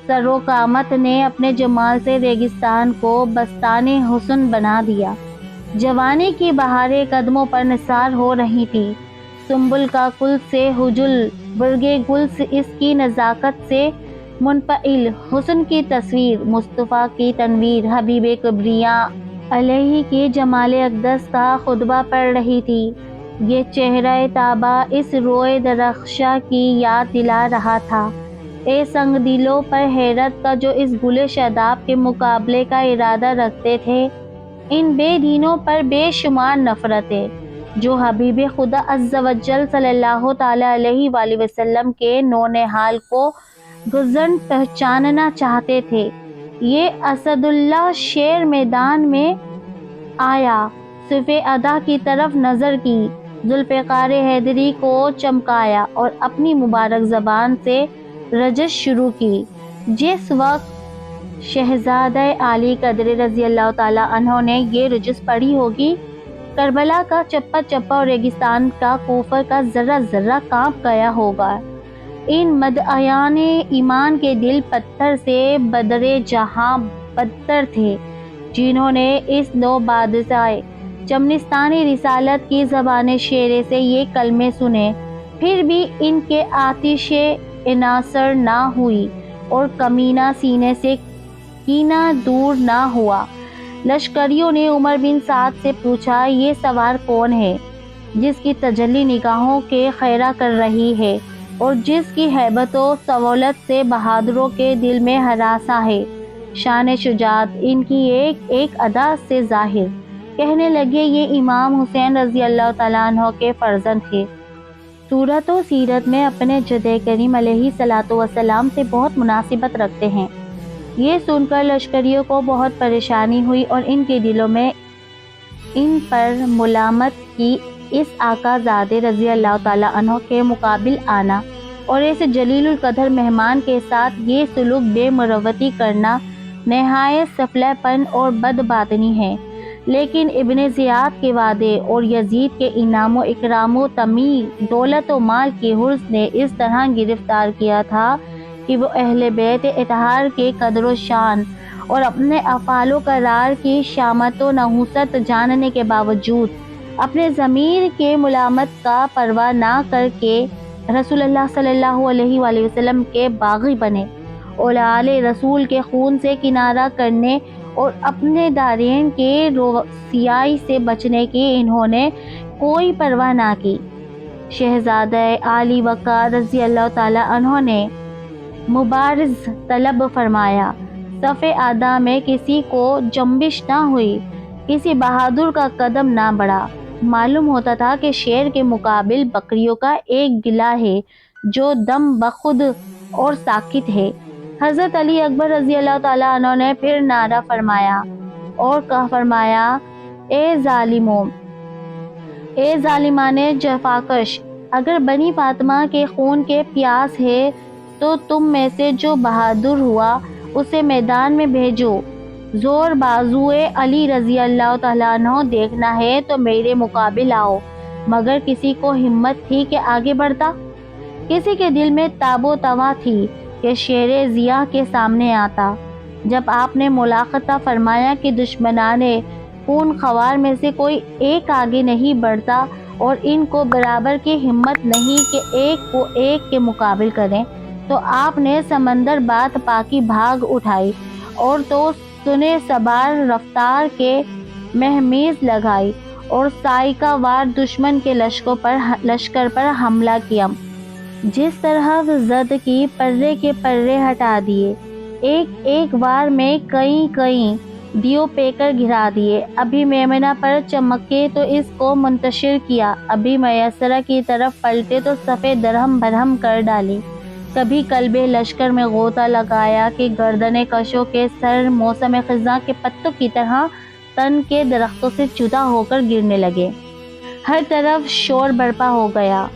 سر و قامت نے اپنے جمال سے ریگستان کو بستان حسن بنا دیا۔ جوانی کی بہاریں قدموں پر نثار ہو رہی تھی، سنبل کا کل سے حجل، برگے گل سے اس کی نزاکت سے منفعل، حسن کی تصویر، مصطفیٰ کی تنویر، حبیب کبریاء علیہ کی جمال اقدس کا خطبہ پڑھ رہی تھی۔ یہ چہرہ تابہ اس روئے درخشاں کی یاد دلا رہا تھا۔ اے سنگ دلوں پر حیرت کا جو اس گل شاداب کے مقابلے کا ارادہ رکھتے تھے، ان بے دینوں پر بے شمار نفرتیں، جو حبیب خدا عز و جل صلی اللہ تعالیٰ علیہ وآلہ وسلم کے نونہال کو گزن پہچاننا چاہتے تھے۔ یہ اسد اللہ شیر میدان میں آیا، صف ادا کی طرف نظر کی، ذوالفقار حیدری کو چمکایا اور اپنی مبارک زبان سے رجس شروع کی۔ جس وقت شہزادہ عالی قدر رضی اللہ تعالیٰ عنہ نے یہ رجس پڑھی ہوگی، کربلا کا چپا چپا اور ریگستان کا کوفہ کا ذرہ ذرہ کانپ گیا ہوگا۔ ان مدعیان ایمان کے دل پتھر سے بدر جہاں بدتر تھے، جنہوں نے اس نو بادشاہ چمنستانی رسالت کی زبان شیرے سے یہ کلمے سنے، پھر بھی ان کے آتش اناثر نہ ہوئی اور کمینہ سینے سے کینہ دور نہ ہوا۔ لشکریوں نے عمر بن سعد سے پوچھا، یہ سوار کون ہے جس کی تجلی نگاہوں کے خیرہ کر رہی ہے اور جس کی ہیبت و سہولت سے بہادروں کے دل میں ہراساں ہے؟ شان شجاعت ان کی ایک ایک ادا سے ظاہر۔ کہنے لگے، یہ امام حسین رضی اللہ تعالیٰ عنہ کے فرزند تھے۔ صورت و سیرت میں اپنے جد کریم علیہ الصلوۃ والسلام سے بہت مناسبت رکھتے ہیں۔ یہ سن کر لشکریوں کو بہت پریشانی ہوئی اور ان کے دلوں میں ان پر ملامت کی اس آقا زادے رضی اللہ تعالیٰ عنہ کے مقابل آنا اور اس جلیل القدر مہمان کے ساتھ یہ سلوک بے مروتی کرنا نہایت سفلہ پن اور بد باطنی ہے۔ لیکن ابن زیاد کے وعدے اور یزید کے انعام و اکرام و تمیع دولت و مال کی حرص نے اس طرح گرفتار کیا تھا کہ وہ اہل بیت اطہار کے قدر و شان اور اپنے افعال و قرار کی شامت و نحوست جاننے کے باوجود اپنے ضمیر کے ملامت کا پرواہ نہ کر کے رسول اللہ صلی اللہ علیہ وآلہ وسلم کے باغی بنے، اولاد رسول کے خون سے کنارہ کرنے اور اپنے دارین کے روسیائی سے بچنے کی انہوں نے کوئی پرواہ نہ کی۔ شہزادہ عالی وقار رضی اللہ تعالیٰ عنہ نے مبارز طلب فرمایا، صف ادا میں کسی کو جنبش نہ ہوئی، کسی بہادر کا قدم نہ بڑھا۔ معلوم ہوتا تھا کہ شیر کے مقابل بکریوں کا ایک گلہ ہے جو دم بخود اور ساکت ہے۔ حضرت علی اکبر رضی اللہ تعالیٰ عنہ نے پھر نعرہ فرمایا اور فرمایا، اے ظالموں، اے ظالمان جفاکش، اگر بنی فاطمہ کے خون کے پیاس ہے تو تم میں سے جو بہادر ہوا اسے میدان میں بھیجو۔ زور بازوئے علی رضی اللہ تعالیٰ عنہ دیکھنا ہے تو میرے مقابل آؤ۔ مگر کسی کو ہمت تھی کہ آگے بڑھتا؟ کسی کے دل میں تاب و تواں تھی کہ شیر ضیاء کے سامنے آتا؟ جب آپ نے ملاحظہ فرمایا کہ دشمنان خون خوار میں سے کوئی ایک آگے نہیں بڑھتا اور ان کو برابر کی ہمت نہیں کہ ایک کو ایک کے مقابل کریں، تو آپ نے سمندر بات پاکی بھاگ اٹھائی اور تو سنے سبار رفتار کے مہمیز لگائی اور سائیکہ وار دشمن کے لشکر پر حملہ کیا۔ جس طرح زد کی پرے کے پرے ہٹا دیے، ایک ایک وار میں کئی دیو پے کر گرا دیے۔ ابھی میمنہ پر چمکے تو اس کو منتشر کیا، ابھی میسرہ کی طرف پلٹے تو صفے درہم برہم کر ڈالی۔ کبھی قلب لشکر میں غوطہ لگایا کہ گردنیں کشوں کے سر موسم خزاں کے پتوں کی طرح تن کے درختوں سے جدا ہو کر گرنے لگے۔ ہر طرف شور برپا ہو گیا،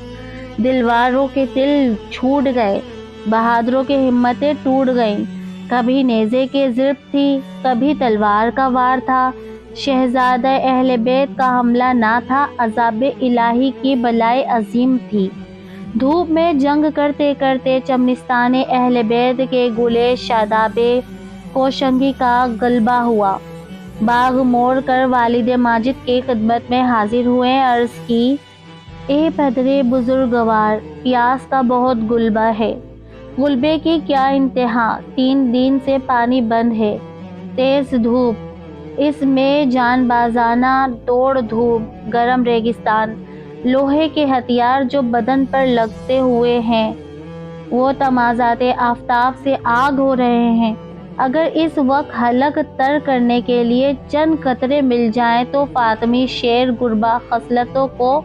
دلواروں کے دل چھوٹ گئے، بہادروں کی ہمتیں ٹوٹ گئیں۔ کبھی نیزے کی ضرب تھی، کبھی تلوار کا وار تھا۔ شہزادہ اہل بیت کا حملہ نہ تھا، عذاب الہی کی بلائے عظیم تھی۔ دھوپ میں جنگ کرتے کرتے چمنستان اہل بیت کے گلے شاداب کوشنگی کا غلبہ ہوا۔ باغ موڑ کر والد ماجد کی خدمت میں حاضر ہوئے، عرض کی، اے پدر بزرگوار، پیاس کا بہت غلبہ ہے۔ غلبے کی کیا انتہا، 3 دن سے پانی بند ہے، تیز دھوپ، اس میں جان بازانہ دوڑ دھوپ، گرم ریگستان، لوہے کے ہتھیار جو بدن پر لگتے ہوئے ہیں وہ تمازات آفتاب سے آگ ہو رہے ہیں۔ اگر اس وقت حلق تر کرنے کے لیے چند قطرے مل جائیں تو فاطمی شیر غربا خصلتوں کو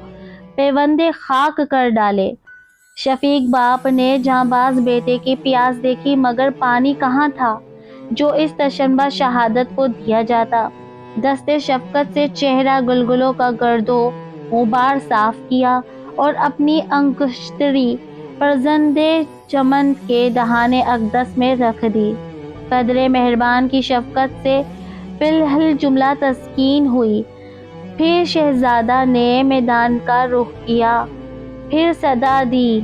پیوند خاک کر ڈالے۔ شفیق باپ نے جاں-باز بیٹے کی پیاس دیکھی، مگر پانی کہاں تھا جو اس تشنہ شہادت کو دیا جاتا۔ دست شفقت سے چہرہ گلگلوں کا گرد و غبار صاف کیا اور اپنی انگشتری فرزند چمن کے دہان اقدس میں رکھ دی۔ قدر مہربان کی شفقت سے فی الجملہ تسکین ہوئی۔ پھر شہزادہ نے میدان کا رخ کیا، پھر صدا دی،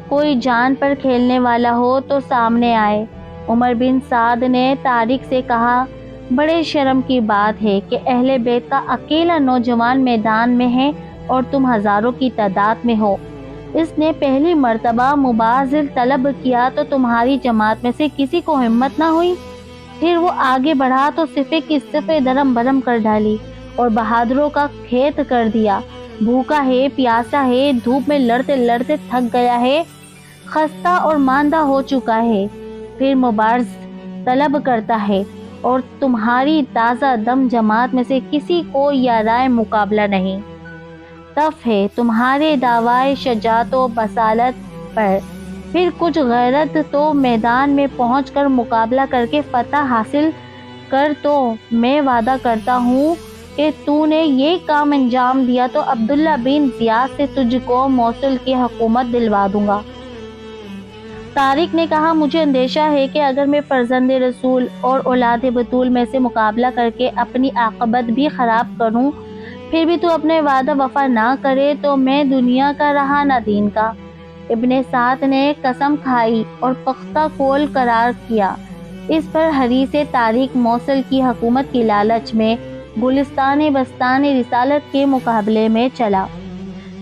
کوئی جان پر کھیلنے والا ہو تو سامنے آئے۔ عمر بن سعد نے طارق سے کہا، بڑے شرم کی بات ہے کہ اہل بیت کا اکیلا نوجوان میدان میں ہے اور تم ہزاروں کی تعداد میں ہو۔ اس نے پہلی مرتبہ مبارزہ طلب کیا تو تمہاری جماعت میں سے کسی کو ہمت نہ ہوئی، پھر وہ آگے بڑھا تو صفے کی صفیں درم برم کر ڈالی اور بہادروں کا کھیت کر دیا۔ بھوکا ہے، پیاسا ہے، دھوپ میں لڑتے لڑتے تھک گیا ہے، خستہ اور ماندہ ہو چکا ہے، پھر مبارزہ طلب کرتا ہے، اور تمہاری تازہ دم جماعت میں سے کسی کو یارائے مقابلہ نہیں۔ تف ہے تمہارے دعوائے شجاعت و بصالت پر، پھر کچھ غیرت تو میدان میں پہنچ کر مقابلہ کر کے فتح حاصل کر، تو میں وعدہ کرتا ہوں کہ تو نے یہ کام انجام دیا تو عبداللہ بن زیاد سے تجھ کو موصل کی حکومت دلوا دوں گا۔ طارق نے کہا، مجھے اندیشہ ہے کہ اگر میں فرزند رسول اور اولاد بطول میں سے مقابلہ کر کے اپنی عاقبت بھی خراب کروں، پھر بھی تو اپنے وعدہ وفا نہ کرے تو میں دنیا کا رہا نہ دین کا۔ ابن سعد نے قسم کھائی اور پختہ قول قرار کیا۔ اس پر حریص طارق موصل کی حکومت کی لالچ میں گلستان بستان رسالت کے مقابلے میں چلا۔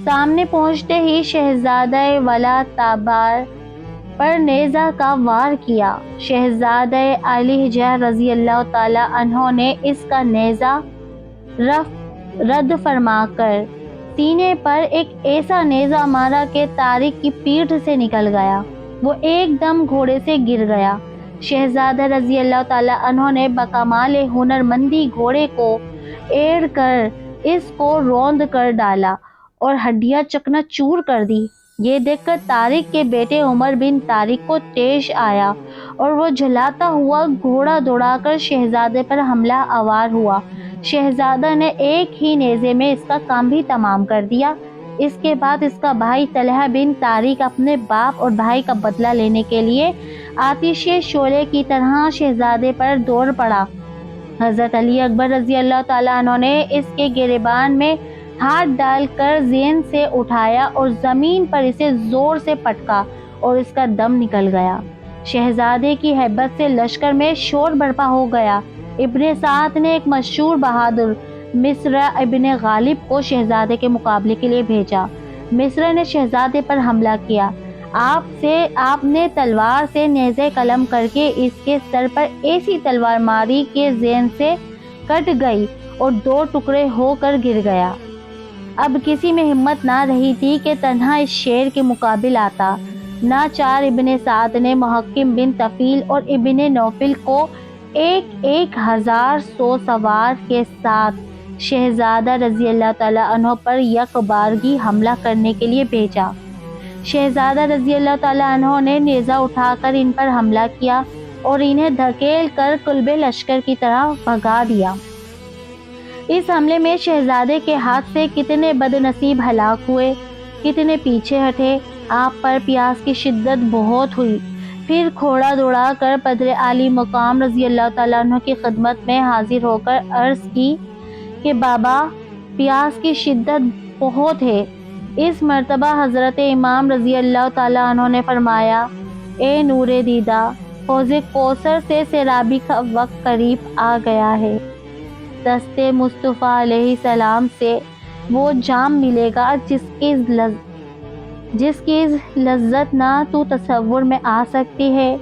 سامنے پہنچتے ہی شہزادہ ولا تابار پر نیزہ کا وار کیا۔ شہزادہ علی جہ رضی اللہ تعالی عنہ نے اس کا نیزہ رد فرما کر سینے پر ایک ایسا نیزہ مارا کہ طارق کی پیٹھ سے نکل گیا، وہ ایک دم گھوڑے سے گر گیا۔ شہزادہ رضی اللہ تعالی عنہ نے بکمال ہنر مندی گھوڑے کو ایڑ کر اس کو روند کر ڈالا اور ہڈیاں چکنا چور کر دی۔ یہ دیکھ کر طارق کے بیٹے عمر بن طارق کو طیش آیا اور وہ جھلاتا ہوا گھوڑا دوڑا کر شہزادے پر حملہ آور ہوا۔ شہزادہ نے ایک ہی نیزے میں اس کا کام بھی تمام کر دیا۔ اس کے بعد اس کا بھائی طلحہ بن طارق اپنے باپ اور بھائی کا بدلہ لینے کے لیے آتش شعلے کی طرح شہزادے پر دوڑ پڑا۔ حضرت علی اکبر رضی اللہ تعالیٰ عنہ نے اس کے گریبان میں ہاتھ ڈال کر زین سے اٹھایا اور زمین پر اسے زور سے پٹکا اور اس کا دم نکل گیا۔ شہزادے کی ہیبت سے لشکر میں شور برپا ہو گیا۔ ابن سعد نے ایک مشہور بہادر مصرع ابن غالب کو شہزادے کے مقابلے کے لیے بھیجا۔ مصرع نے شہزادے پر حملہ کیا۔ آپ نے تلوار سے نیزے قلم کر کے اس کے سر پر ایسی تلوار ماری کہ زین سے کٹ گئی اور دو ٹکڑے ہو کر گر گیا۔ اب کسی میں ہمت نہ رہی تھی کہ تنہا اس شیر کے مقابل آتا۔ ناچار ابن سعد نے محکم بن طفیل اور ابن نوفل کو 1000 سوار کے ساتھ شہزادہ رضی اللہ تعالیٰ عنہ پر یک بارگی حملہ کرنے کے لیے بھیجا۔ شہزادہ رضی اللہ تعالیٰ عنہ نے نیزہ اٹھا کر ان پر حملہ کیا اور انہیں دھکیل کر قلب لشکر کی طرح بھگا دیا۔ اس حملے میں شہزادے کے ہاتھ سے کتنے بد نصیب ہلاک ہوئے، کتنے پیچھے ہٹے۔ آپ پر پیاس کی شدت بہت ہوئی۔ پھر گھوڑا دوڑا کر پدر عالی مقام رضی اللہ تعالیٰ عنہ کی خدمت میں حاضر ہو کر عرض کی کہ بابا، پیاس کی شدت بہت ہے۔ اس مرتبہ حضرت امام رضی اللہ تعالیٰ عنہ نے فرمایا، اے نور دیدہ، حوض کوثر سے سیرابی کا وقت قریب آ گیا ہے۔ دست مصطفیٰ علیہ السلام سے وہ جام ملے گا جس کی لذت نہ تو تصور میں آ سکتی ہے،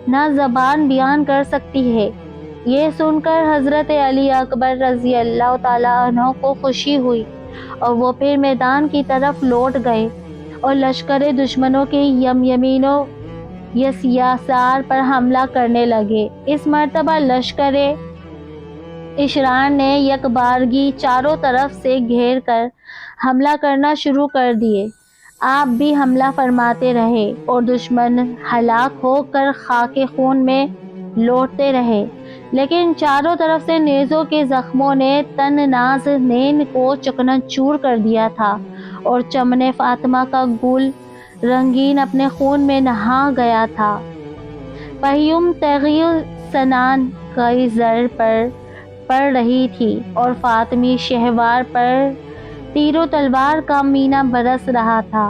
نہ زبان بیان کر سکتی ہے۔ یہ سن کر حضرت علی اکبر رضی اللہ تعالیٰ عنہ کو خوشی ہوئی اور وہ پھر میدان کی طرف لوٹ گئے اور لشکر دشمنوں کے یمین و یسار پر حملہ کرنے لگے۔ اس مرتبہ لشکر اشرار نے یک بارگی چاروں طرف سے گھیر کر حملہ کرنا شروع کر دیے۔ آپ بھی حملہ فرماتے رہے اور دشمن ہلاک ہو کر خاک خون میں لوٹتے رہے، لیکن چاروں طرف سے نیزوں کے زخموں نے تن نازنین کو چکنا چور کر دیا تھا اور چمن فاطمہ کا گل رنگین اپنے خون میں نہا گیا تھا۔ پہیوں تغیر سنان کی زر پر پڑ رہی تھی اور فاطمی شہوار پر تیر و تلوار کا مینا برس رہا تھا۔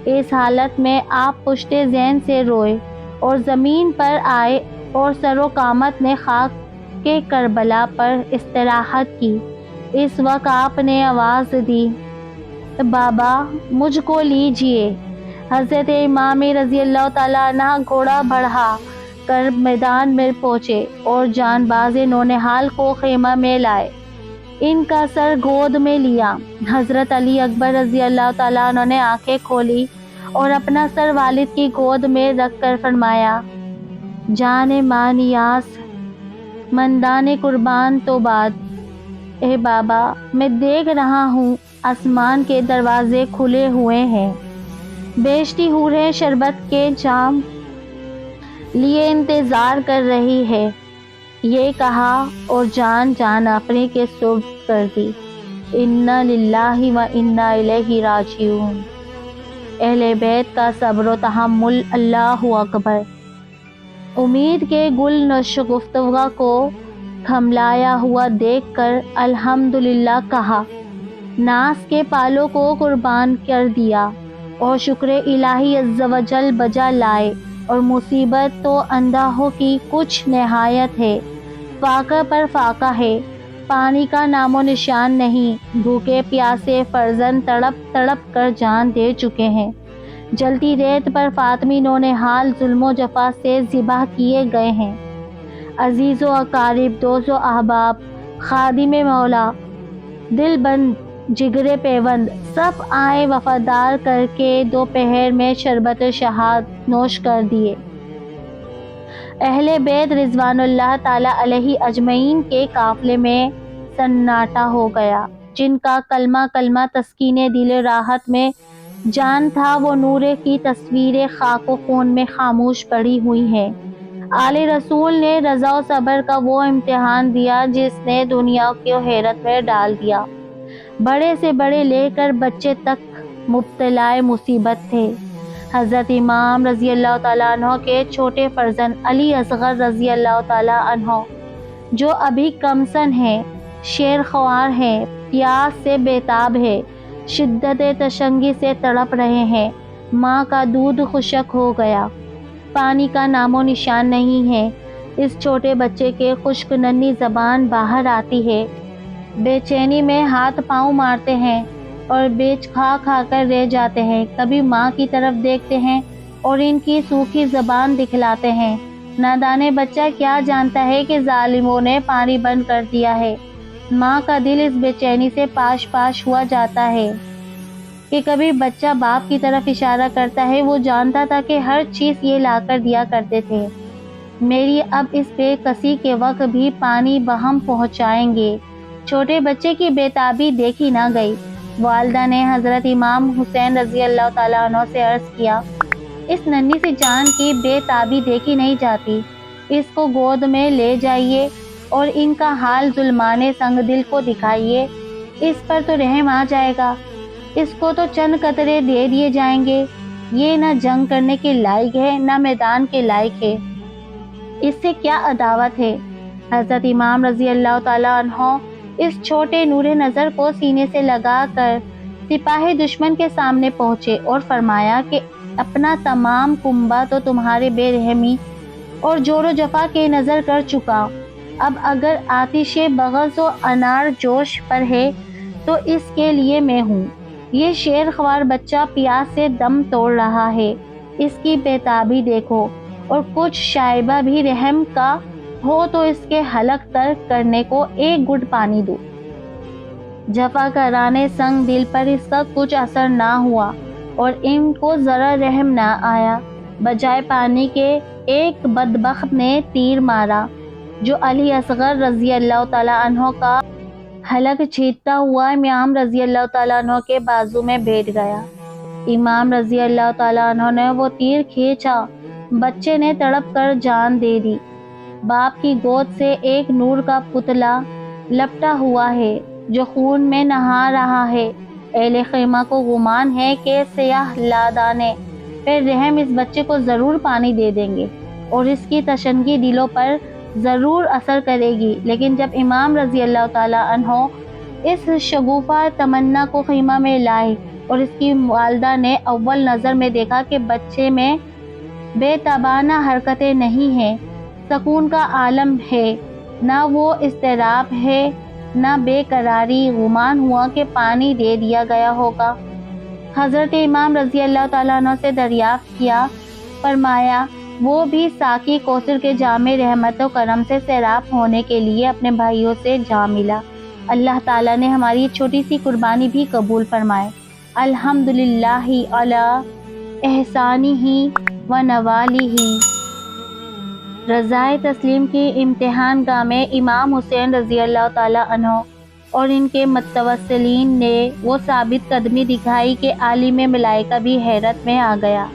اس حالت میں آپ پشت زین سے روئے اور زمین پر آئے اور سر و قامت نے خاک کے کربلا پر استراحت کی۔ اس وقت آپ نے آواز دی، بابا، مجھ کو لیجیے۔ حضرت امام رضی اللہ تعالیٰ عنہ گھوڑا بڑھا کر میدان میں پہنچے اور جان باز نونہال کو خیمہ میں لائے، ان کا سر گود میں لیا۔ حضرت علی اکبر رضی اللہ تعالیٰ عنہ نے آنکھیں کھولی اور اپنا سر والد کی گود میں رکھ کر فرمایا، جان ماں نیاز مندان قربان تو بعد۔ اے بابا، میں دیکھ رہا ہوں آسمان کے دروازے کھلے ہوئے ہیں، بیشتی حوریں شربت کے جام لیے انتظار کر رہی ہے۔ یہ کہا اور جان اپنے کے سپرد کر دی۔ انا للہ و انا الیہ راجعون۔ اہل بیت کا صبر و تحمل، اللہ اکبر۔ امید کے گل شگفتہ کو تھملایا ہوا دیکھ کر الحمدللہ کہا، ناز کے پالوں کو قربان کر دیا اور شکر الہی عز و جل بجا لائے، اور مصیبت تو اندھاہوں کی کچھ نہایت ہے، فاقہ پر فاقہ ہے، پانی کا نام و نشان نہیں، بھوکے پیاسے فرزند تڑپ تڑپ کر جان دے چکے ہیں، جلتی ریت پر فاطمی نونہال ظلم و جفا سے ذبح کیے گئے ہیں، عزیز و اقارب، دوست و احباب، خادم مولا، دل بند جگر پیوند، سب آئے وفادار کر کے دوپہر میں شربت شہاد نوش کر دیے۔ اہل بیت رضوان اللہ تعالیٰ علیہ اجمعین کے قافلے میں سناٹا ہو گیا، جن کا کلمہ کلمہ تسکین دل راحت میں جان تھا وہ نورے کی تصویریں خاک و خون میں خاموش پڑی ہوئی ہیں۔ آل رسول نے رضا و صبر کا وہ امتحان دیا جس نے دنیا کو حیرت میں ڈال دیا۔ بڑے سے بڑے لے کر بچے تک مبتلا مصیبت تھے۔ حضرت امام رضی اللہ تعالیٰ عنہ کے چھوٹے فرزند علی اصغر رضی اللہ تعالیٰ عنہ جو ابھی کم سن ہیں، شیر خوار ہیں، پیاس سے بےتاب ہے، شدت تشنگی سے تڑپ رہے ہیں۔ ماں کا دودھ خشک ہو گیا، پانی کا نام و نشان نہیں ہے۔ اس چھوٹے بچے کے خشک ننھی زبان باہر آتی ہے، بے چینی میں ہاتھ پاؤں مارتے ہیں اور بیچ کھا کھا کر رہ جاتے ہیں۔ کبھی ماں کی طرف دیکھتے ہیں اور ان کی سوکھی زبان دکھلاتے ہیں۔ نادان بچہ کیا جانتا ہے کہ ظالموں نے پانی بند کر دیا ہے۔ ماں کا دل اس بے چینی سے پاش پاش ہوا جاتا ہے کہ کبھی بچہ باپ کی طرف اشارہ کرتا ہے، وہ جانتا تھا کہ ہر چیز یہ لا کر دیا کرتے تھے۔ میری اب اس بے کسی کے وقت بھی پانی بہم پہنچائیں گے۔ چھوٹے بچے کی بےتابی دیکھی نہ گئی۔ والدہ نے حضرت امام حسین رضی اللہ تعالیٰ عنہ سے عرض کیا، اس ننھی سی جان کی بے تابی دیکھی نہیں جاتی، اس کو گود میں لے جائیے اور ان کا حال ظلمان سنگ دل کو دکھائیے، اس پر تو رحم آ جائے گا۔ اس کو تو چند قطرے دے دیے جائیں گے، یہ نہ جنگ کرنے کے لائق ہے نہ میدان کے لائق ہے، اس سے کیا عداوت ہے۔ حضرت امام رضی اللہ تعالیٰ عنہ اس چھوٹے نور نظر کو سینے سے لگا کر سپاہ دشمن کے سامنے پہنچے اور فرمایا کہ اپنا تمام کنبہ تو تمہارے بے رحمی اور جور و جفا کے نظر کر چکا، اب اگر آتش بغض و انار جوش پر ہے تو اس کے لیے میں ہوں۔ یہ شیر خوار بچہ پیاس سے دم توڑ رہا ہے، اس کی بےتابی دیکھو، اور کچھ شائبہ بھی رحم کا ہو تو اس کے حلق ترک کرنے کو ایک گھٹ پانی دو۔ جفا کرانے سنگ دل پر اس کا کچھ اثر نہ ہوا اور ان کو ذرا رحم نہ آیا۔ بجائے پانی کے ایک بدبخت نے تیر مارا جو علی اصغر رضی اللہ تعالیٰ عنہ کا حلق چھیدتا ہوا امام رضی اللہ تعالیٰ عنہ کے بازو میں بیٹھ گیا۔ امام رضی اللہ تعالیٰ عنہ نے وہ تیر کھینچا، بچے نے تڑپ کر جان دے دی۔ باپ کی گود سے ایک نور کا پتلا لپٹا ہوا ہے جو خون میں نہا رہا ہے۔ اہل خیمہ کو گمان ہے کہ سیاہ لادانے پہ رحم اس بچے کو ضرور پانی دے دیں گے اور اس کی تشنگی دلوں پر ضرور اثر کرے گی، لیکن جب امام رضی اللہ تعالیٰ عنہ اس شگوفہ تمنا کو خیمہ میں لائے اور اس کی والدہ نے اول نظر میں دیکھا کہ بچے میں بے تابانہ حرکتیں نہیں ہیں، سکون کا عالم ہے، نہ وہ اضطراب ہے نہ بے قراری، گمان ہوا کہ پانی دے دیا گیا ہوگا۔ حضرت امام رضی اللہ تعالیٰ عنہ سے دریافت کیا، فرمایا وہ بھی ساقی کوثر کے جام رحمت و کرم سے سیراب ہونے کے لیے اپنے بھائیوں سے جا ملا۔ اللہ تعالیٰ نے ہماری چھوٹی سی قربانی بھی قبول فرمائے۔ الحمدللہ علی احسانہ و نوالہ۔ رضائے تسلیم کی امتحان گاہ میں امام حسین رضی اللہ تعالیٰ عنہ اور ان کے متوسلین نے وہ ثابت قدمی دکھائی کہ عالم ملائکہ بھی حیرت میں آ گیا۔